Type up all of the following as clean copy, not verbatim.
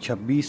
26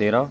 13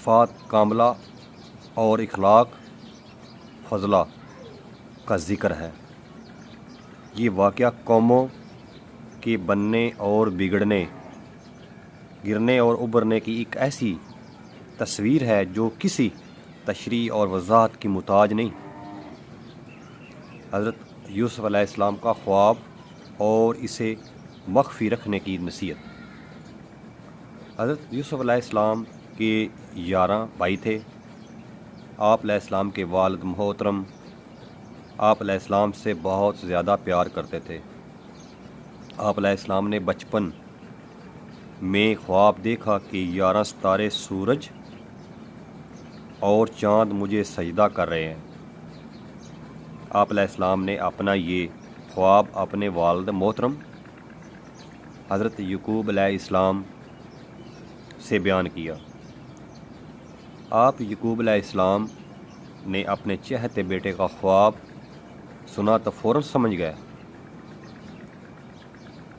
صفات کاملہ اور اخلاق فضلہ کا ذکر ہے۔ یہ واقعہ قوموں کے بننے اور بگڑنے، گرنے اور ابھرنے کی ایک ایسی تصویر ہے جو کسی تشریح اور وضاحت کی محتاج نہیں۔ حضرت یوسف علیہ السلام کا خواب اور اسے مخفی رکھنے کی نصیحت۔ حضرت یوسف علیہ السلام کے 11 بھائی تھے۔ آپ علیہ السلام کے والد محترم آپ علیہ السلام سے بہت زیادہ پیار کرتے تھے۔ آپ علیہ السلام نے بچپن میں خواب دیکھا کہ 11 ستارے، سورج اور چاند مجھے سجدہ کر رہے ہیں۔ آپ علیہ السلام نے اپنا یہ خواب اپنے والد محترم حضرت یعقوب علیہ السلام سے بیان کیا۔ آپ یعقوب علیہ السلام نے اپنے چہتے بیٹے کا خواب سنا تو فوراً سمجھ گئے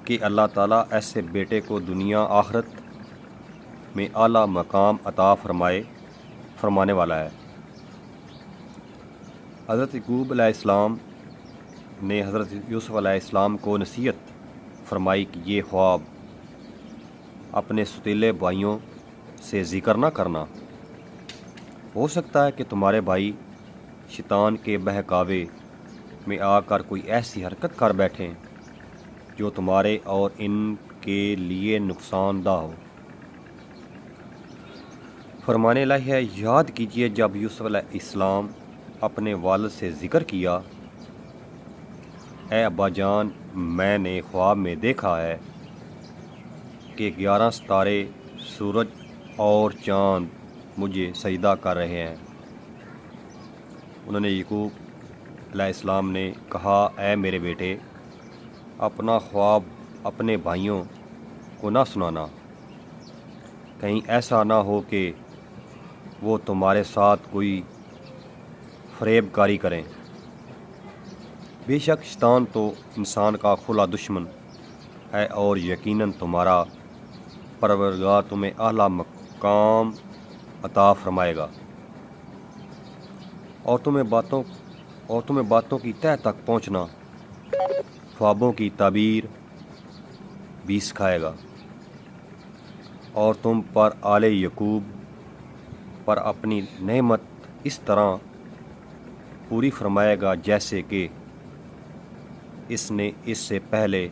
کہ اللہ تعالیٰ ایسے بیٹے کو دنیا آخرت میں اعلیٰ مقام عطا فرمانے والا ہے۔ حضرت یعقوب علیہ السلام نے حضرت یوسف علیہ السلام کو نصیحت فرمائی کہ یہ خواب اپنے ستیلے بھائیوں سے ذکر نہ کرنا۔ ہو سکتا ہے کہ تمہارے بھائی شیطان کے بہکاوے میں آ کر کوئی ایسی حرکت کر بیٹھیں جو تمہارے اور ان کے لیے نقصان دہ ہو۔ فرمانے لائق ہے، یاد کیجئے جب یوسف علیہ السلام اپنے والد سے ذکر کیا، اے ابا جان، میں نے خواب میں دیکھا ہے کہ 11 ستارے، سورج اور چاند مجھے سجدہ کر رہے ہیں۔ انہوں نے یعقوب علیہ السلام نے کہا، اے میرے بیٹے، اپنا خواب اپنے بھائیوں کو نہ سنانا، کہیں ایسا نہ ہو کہ وہ تمہارے ساتھ کوئی فریب کاری کریں۔ بے شک شیطان تو انسان کا کھلا دشمن ہے اور یقیناً تمہارا پروردگار تمہیں اعلیٰ مقام عطا فرمائے گا اور تمہیں باتوں کی تہ تک پہنچنا، خوابوں کی تعبیر بھی سکھائے گا، اور تم پر آل یعقوب پر اپنی نعمت اس طرح پوری فرمائے گا جیسے کہ اس نے اس سے پہلے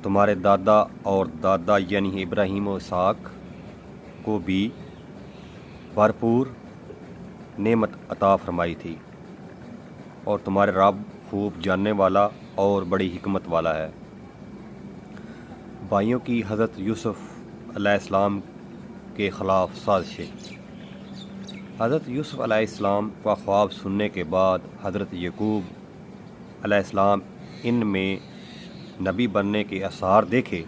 تمہارے دادا اور دادا یعنی ابراہیم و اسحاق کو بھی بھرپور نعمت عطا فرمائی تھی، اور تمہارے رب خوب جاننے والا اور بڑی حکمت والا ہے۔ بھائیوں کی حضرت یوسف علیہ السلام کے خلاف سازشیں۔ حضرت یوسف علیہ السلام کا خواب سننے کے بعد حضرت یعقوب علیہ السلام ان میں نبی بننے کے آثار دیکھے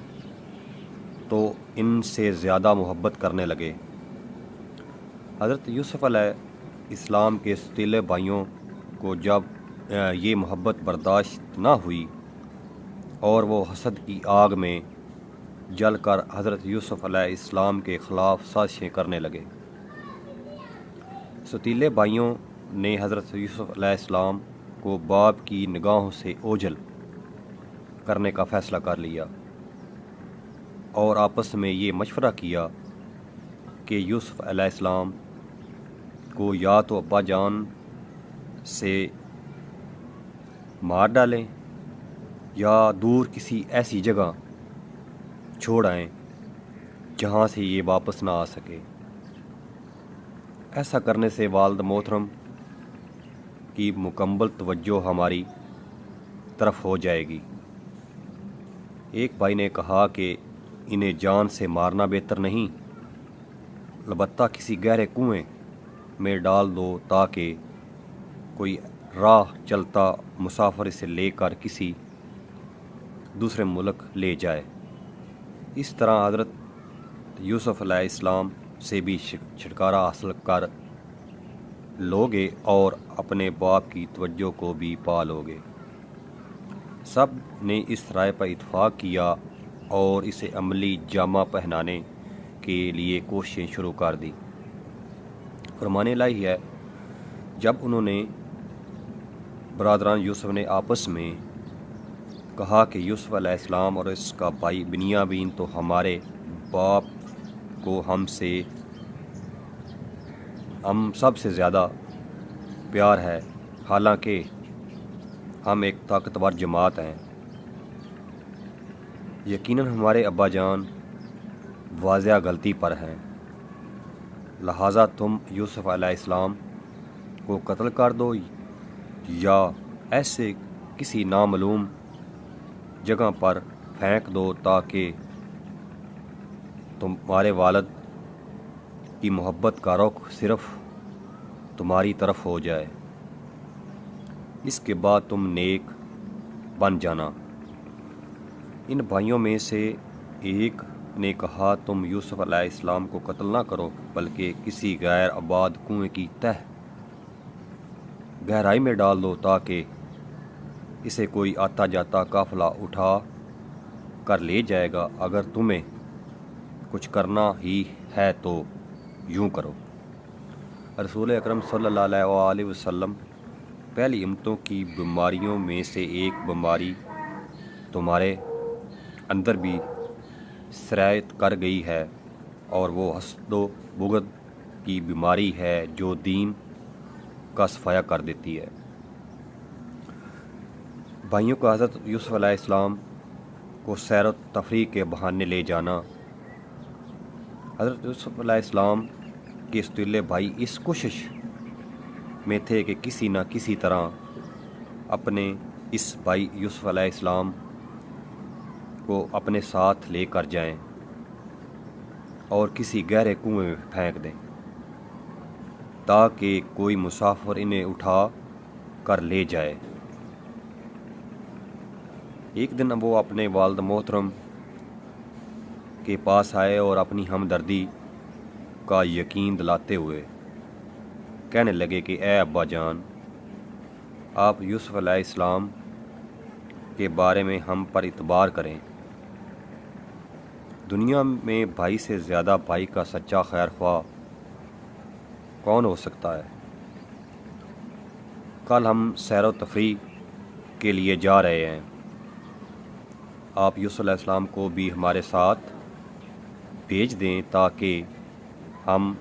تو ان سے زیادہ محبت کرنے لگے۔ حضرت یوسف علیہ السلام کے ستیلے بھائیوں کو جب یہ محبت برداشت نہ ہوئی اور وہ حسد کی آگ میں جل کر حضرت یوسف علیہ السلام کے خلاف سازشیں کرنے لگے۔ ستیلے بھائیوں نے حضرت یوسف علیہ السلام کو باپ کی نگاہوں سے اوجھل کرنے کا فیصلہ کر لیا اور آپس میں یہ مشورہ کیا کہ یوسف علیہ السلام کو یا تو ابا جان سے مار ڈالیں یا دور کسی ایسی جگہ چھوڑ آئیں جہاں سے یہ واپس نہ آ سکے۔ ایسا کرنے سے والد محترم کی مکمل توجہ ہماری طرف ہو جائے گی۔ ایک بھائی نے کہا کہ انہیں جان سے مارنا بہتر نہیں، البتہ کسی گہرے کنویں میں ڈال دو تاکہ کوئی راہ چلتا مسافر اسے لے کر کسی دوسرے ملک لے جائے۔ اس طرح حضرت یوسف علیہ السلام سے بھی چھٹکارا حاصل کر لوگے اور اپنے باپ کی توجہ کو بھی پا لوگے۔ سب نے اس رائے پر اتفاق کیا اور اسے عملی جامہ پہنانے کے لیے کوششیں شروع کر دی۔ فرمان الہی ہے، جب انہوں نے برادران یوسف نے آپس میں کہا کہ یوسف علیہ السلام اور اس کا بھائی بنیامین تو ہمارے باپ کو ہم سب سے زیادہ پیار ہے، حالانکہ ہم ایک طاقتور جماعت ہیں، یقیناً ہمارے ابا جان واضح غلطی پر ہیں، لہٰذا تم یوسف علیہ السلام کو قتل کر دو یا ایسے کسی نامعلوم جگہ پر پھینک دو تاکہ تمہارے والد کی محبت کا رخ صرف تمہاری طرف ہو جائے، اس کے بعد تم نیک بن جانا۔ ان بھائیوں میں سے ایک نے کہا، تم یوسف علیہ السلام کو قتل نہ کرو بلکہ کسی غیر آباد کنویں کی تہ گہرائی میں ڈال دو تاکہ اسے کوئی آتا جاتا قافلہ اٹھا کر لے جائے گا، اگر تمہیں کچھ کرنا ہی ہے تو یوں کرو۔ رسول اکرم صلی اللہ علیہ وآلہ وسلم، پہلی امتوں کی بیماریوں میں سے ایک بیماری تمہارے اندر بھی سرایت کر گئی ہے، اور وہ حسد و بغض کی بیماری ہے جو دین کا صفایا کر دیتی ہے۔ بھائیوں کو حضرت یوسف علیہ السلام کو سیر و تفریح کے بہانے لے جانا۔ حضرت یوسف علیہ السلام کے ستیلے بھائی اس کوشش میں تھے کہ کسی نہ کسی طرح اپنے اس بھائی یوسف علیہ السلام کو اپنے ساتھ لے کر جائیں اور کسی گہرے کنویں میں پھینک دیں تاکہ کوئی مسافر انہیں اٹھا کر لے جائے۔ ایک دن وہ اپنے والد محترم کے پاس آئے اور اپنی ہمدردی کا یقین دلاتے ہوئے کہنے لگے کہ اے ابا جان، آپ یوسف علیہ السلام کے بارے میں ہم پر اعتبار کریں، دنیا میں بھائی سے زیادہ بھائی کا سچا خیر خواہ کون ہو سکتا ہے؟ کل ہم سیر و تفریح کے لیے جا رہے ہیں، آپ یوسف علیہ السلام کو بھی ہمارے ساتھ بھیج دیں تاکہ ہم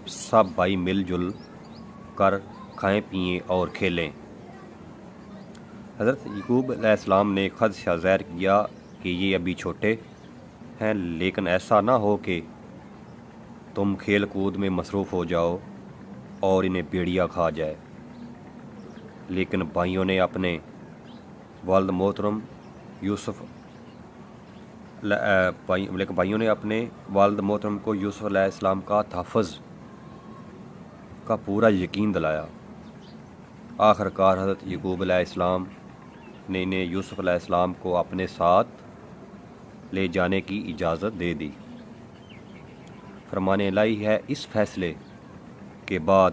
سب بھائی مل جل کر کھائیں پئیں اور کھیلیں۔ حضرت یعقوب علیہ السلام نے خدشہ ظاہر کیا کہ یہ ابھی چھوٹے ہیں، لیکن ایسا نہ ہو کہ تم کھیل کود میں مصروف ہو جاؤ اور انہیں بھیڑیا کھا جائے۔ لیکن بھائیوں نے اپنے والد محترم کو یوسف علیہ السلام کا تحفظ کا پورا یقین دلایا۔ آخر کار حضرت یعقوب علیہ السلام نے انہیں یوسف علیہ السلام کو اپنے ساتھ لے جانے کی اجازت دے دی۔ فرمان الہی ہے، اس فیصلے کے بعد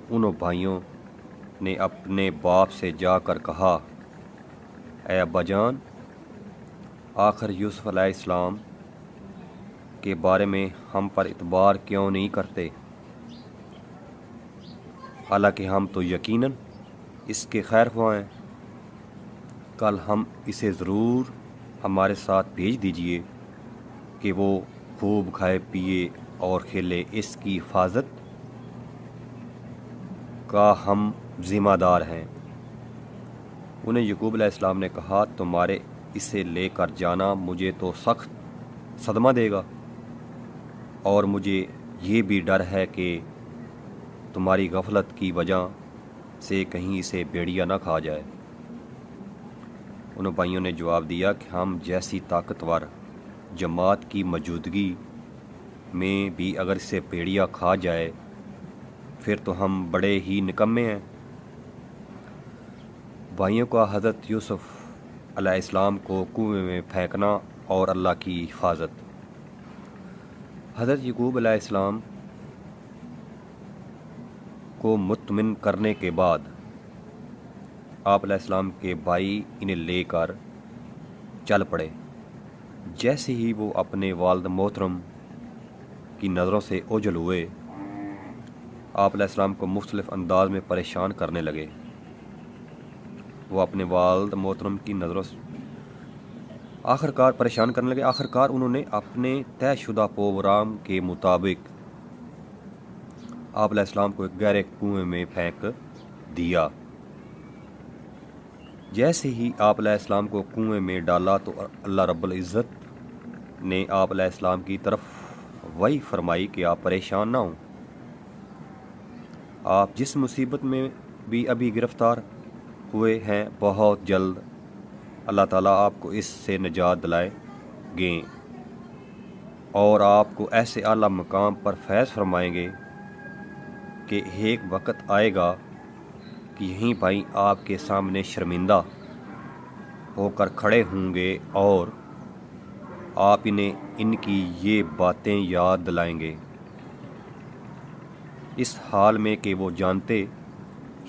انہوں بھائیوں نے اپنے باپ سے جا کر کہا، اے ابا جان، آخر یوسف علیہ السلام کے بارے میں ہم پر اعتبار کیوں نہیں کرتے؟ حالانکہ ہم تو یقیناً اس کے خیر خواہ ہیں، کل ہم اسے ضرور ہمارے ساتھ بھیج دیجئے کہ وہ خوب کھائے پیے اور کھیلے، اس کی حفاظت کا ہم ذمہ دار ہیں۔ انہیں یعقوب علیہ السلام نے کہا، تمہارے اسے لے کر جانا مجھے تو سخت صدمہ دے گا، اور مجھے یہ بھی ڈر ہے کہ تمہاری غفلت کی وجہ سے کہیں اسے بھیڑیا نہ کھا جائے۔ انہوں بھائیوں نے جواب دیا کہ ہم جیسی طاقتور جماعت کی موجودگی میں بھی اگر اسے بھیڑیا کھا جائے پھر تو ہم بڑے ہی نکمے ہیں۔ بھائیوں کا حضرت یوسف علیہ السلام کو کنویں میں پھینکنا اور اللہ کی حفاظت۔ حضرت یعقوب علیہ السلام کو مطمئن کرنے کے بعد آپ علیہ السلام کے بھائی انہیں لے کر چل پڑے۔ جیسے ہی وہ اپنے والد محترم کی نظروں سے اوجھل ہوئے آپ علیہ السلام کو مختلف انداز میں پریشان کرنے لگے۔ وہ اپنے والد محترم کی نظروں سے آخرکار پریشان کرنے لگے۔ آخرکار انہوں نے اپنے طے شدہ پروگرام کے مطابق آپ علیہ السلام کو ایک گہرے کنویں میں پھینک دیا۔ جیسے ہی آپ علیہ السلام کو کنویں میں ڈالا تو اللہ رب العزت نے آپ علیہ السلام کی طرف وحی فرمائی کہ آپ پریشان نہ ہوں، آپ جس مصیبت میں بھی ابھی گرفتار ہوئے ہیں بہت جلد اللہ تعالیٰ آپ کو اس سے نجات دلائیں گے اور آپ کو ایسے اعلیٰ مقام پر فیض فرمائیں گے کہ ایک وقت آئے گا کہ یہیں بھائی آپ کے سامنے شرمندہ ہو کر کھڑے ہوں گے اور آپ انہیں ان کی یہ باتیں یاد دلائیں گے، اس حال میں کہ وہ جانتے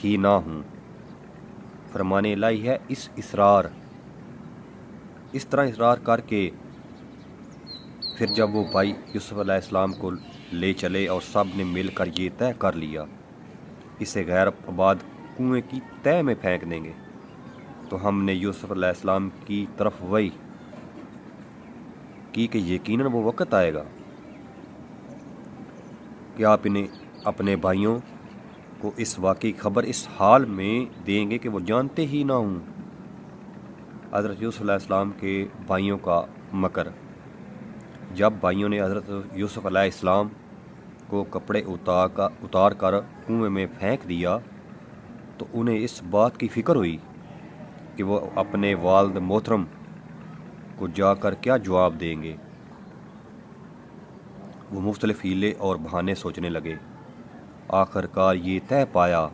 ہی نہ ہوں۔ فرمان الہی ہے اس طرح اصرار کر کے پھر جب وہ بھائی یوسف علیہ السلام کو لے چلے اور سب نے مل کر یہ طے کر لیا اسے غیر آباد کنویں کی تہہ میں پھینک دیں گے، تو ہم نے یوسف علیہ السلام کی طرف وحی کی کہ یقیناً وہ وقت آئے گا کہ آپ انہیں اپنے بھائیوں کو اس واقعی خبر اس حال میں دیں گے کہ وہ جانتے ہی نہ ہوں۔ حضرت یوسف علیہ السلام کے بھائیوں کا مکر۔ جب بھائیوں نے حضرت یوسف علیہ السلام کو کپڑے اتار کر کنویں میں پھینک دیا تو انہیں اس بات کی فکر ہوئی کہ وہ اپنے والد محترم کو جا کر کیا جواب دیں گے۔ وہ مختلف ہیلے اور بہانے سوچنے لگے۔ آخرکار یہ طے پایا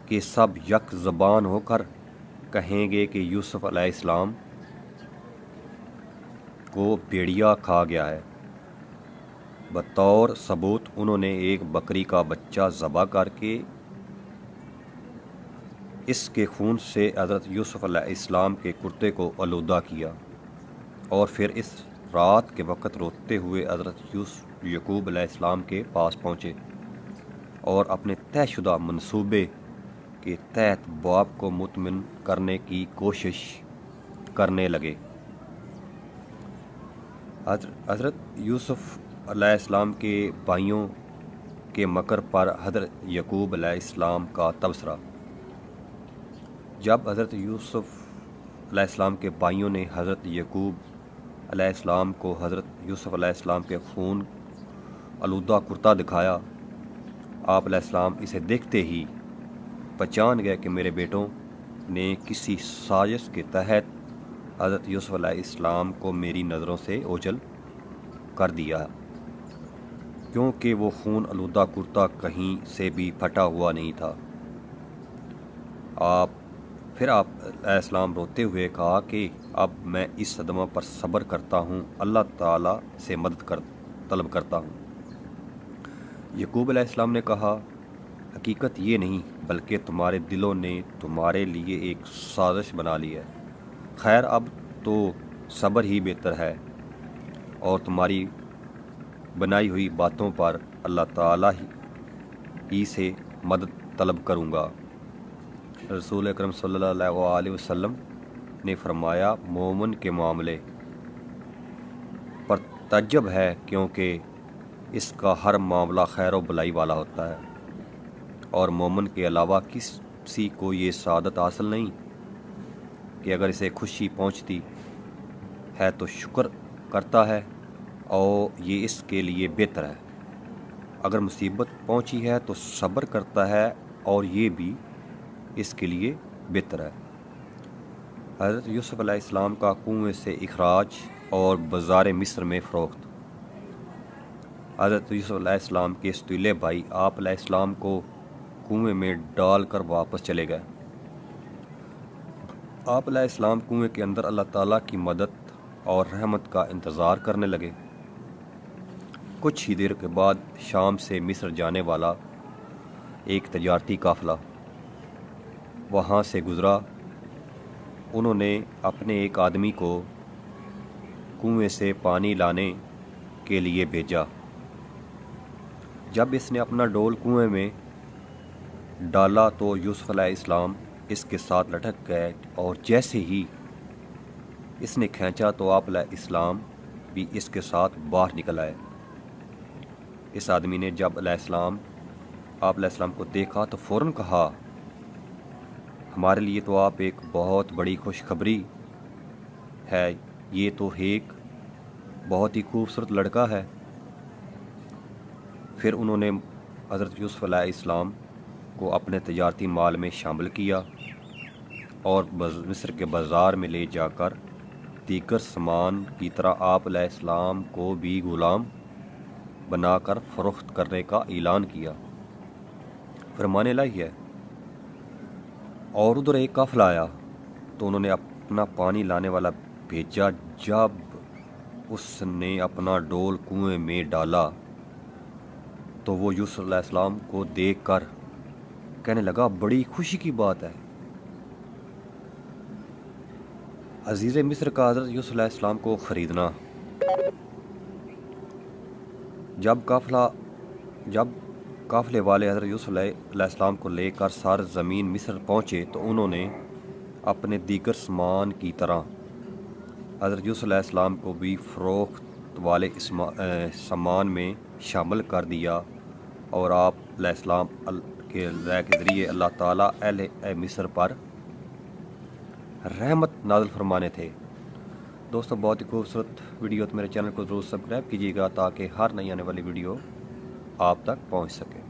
کہ سب یک زبان ہو کر کہیں گے کہ یوسف علیہ السلام کو بھیڑیا کھا گیا ہے۔ بطور ثبوت انہوں نے ایک بکری کا بچہ ذبح کر کے اس کے خون سے حضرت یوسف علیہ السلام کے کرتے کو آلودہ کیا اور پھر اس رات کے وقت روتے ہوئے حضرت یعقوب علیہ السلام کے پاس پہنچے اور اپنے طے شدہ منصوبے کے تحت باپ کو مطمئن کرنے کی کوشش کرنے لگے۔ حضرت یوسف علیہ السلام کے بھائیوں کے مکر پر حضرت یعقوب علیہ السلام کا تبصرہ۔ جب حضرت یوسف علیہ السلام کے بھائیوں نے حضرت یعقوب علیہ السلام کو حضرت یوسف علیہ السلام کے خون آلودہ کرتا دکھایا، آپ علیہ السلام اسے دیکھتے ہی پہچان گئے کہ میرے بیٹوں نے کسی سازش کے تحت حضرت یوسف علیہ السلام کو میری نظروں سے اوجھل کر دیا، کیونکہ وہ خون آلودہ کرتا کہیں سے بھی پھٹا ہوا نہیں تھا۔ پھر آپ علیہ السلام روتے ہوئے کہا کہ اب میں اس صدمہ پر صبر کرتا ہوں، اللہ تعالیٰ سے مدد طلب کرتا ہوں۔ یعقوب علیہ السلام نے کہا، حقیقت یہ نہیں بلکہ تمہارے دلوں نے تمہارے لیے ایک سازش بنا لی ہے۔ خیر اب تو صبر ہی بہتر ہے اور تمہاری بنائی ہوئی باتوں پر اللہ تعالیٰ ہی سے مدد طلب کروں گا۔ رسول اکرم صلی اللہ علیہ وسلم نے فرمایا، مومن کے معاملے پر تعجب ہے کیونکہ اس کا ہر معاملہ خیر و بلائی والا ہوتا ہے اور مومن کے علاوہ کسی کو یہ سعادت حاصل نہیں کہ اگر اسے خوشی پہنچتی ہے تو شکر کرتا ہے اور یہ اس کے لیے بہتر ہے، اگر مصیبت پہنچی ہے تو صبر کرتا ہے اور یہ بھی اس کے لیے بہتر ہے۔ حضرت یوسف علیہ السلام کا کنویں سے اخراج اور بازار مصر میں فروخت۔ حضرت یوسف علیہ السلام کے ستیلے بھائی آپ علیہ السلام کو کنویں میں ڈال کر واپس چلے گئے۔ آپ علیہ السلام کنویں کے اندر اللہ تعالیٰ کی مدد اور رحمت کا انتظار کرنے لگے۔ کچھ ہی دیر کے بعد شام سے مصر جانے والا ایک تجارتی قافلہ وہاں سے گزرا۔ انہوں نے اپنے ایک آدمی کو کنویں سے پانی لانے کے لیے بھیجا۔ جب اس نے اپنا ڈول کنویں میں ڈالا تو یوسف علیہ السلام اس کے ساتھ لٹک گئے، اور جیسے ہی اس نے کھینچا تو آپ علیہ السلام بھی اس کے ساتھ باہر نکل آئے۔ اس آدمی نے جب آپ علیہ السلام کو دیکھا تو فوراً کہا، ہمارے لیے تو آپ ایک بہت بڑی خوشخبری ہے، یہ تو ایک بہت ہی خوبصورت لڑکا ہے۔ پھر انہوں نے حضرت یوسف علیہ السلام کو اپنے تجارتی مال میں شامل کیا اور مصر کے بازار میں لے جا کر دیگر سامان کی طرح آپ علیہ السلام کو بھی غلام بنا کر فروخت کرنے کا اعلان کیا۔ فرمان الہی ہے۔ اور ادھر ایک قافلہ آیا تو انہوں نے اپنا پانی لانے والا بھیجا۔ جب اس نے اپنا ڈول کنویں میں ڈالا تو وہ یوسف علیہ السلام کو دیکھ کر کہنے لگا، بڑی خوشی کی بات ہے۔ عزیز مصر کا حضرت یوسف علیہ السلام کو خریدنا۔ جب قافلے والے حضرت یوسف علیہ السلام کو لے کر سر زمین مصر پہنچے تو انہوں نے اپنے دیگر سامان کی طرح حضرت یوسف علیہ السلام کو بھی فروخت والے سامان میں شامل کر دیا، اور آپ علیہ السلام کے ذریعے اللہ تعالیٰ اہل مصر پر رحمت نازل فرمانے تھے۔ دوستو، بہت ہی خوبصورت ویڈیو تو میرے چینل کو ضرور سبسکرائب کیجیے گا تاکہ ہر نئی آنے والی ویڈیو آپ تک پہنچ سکے۔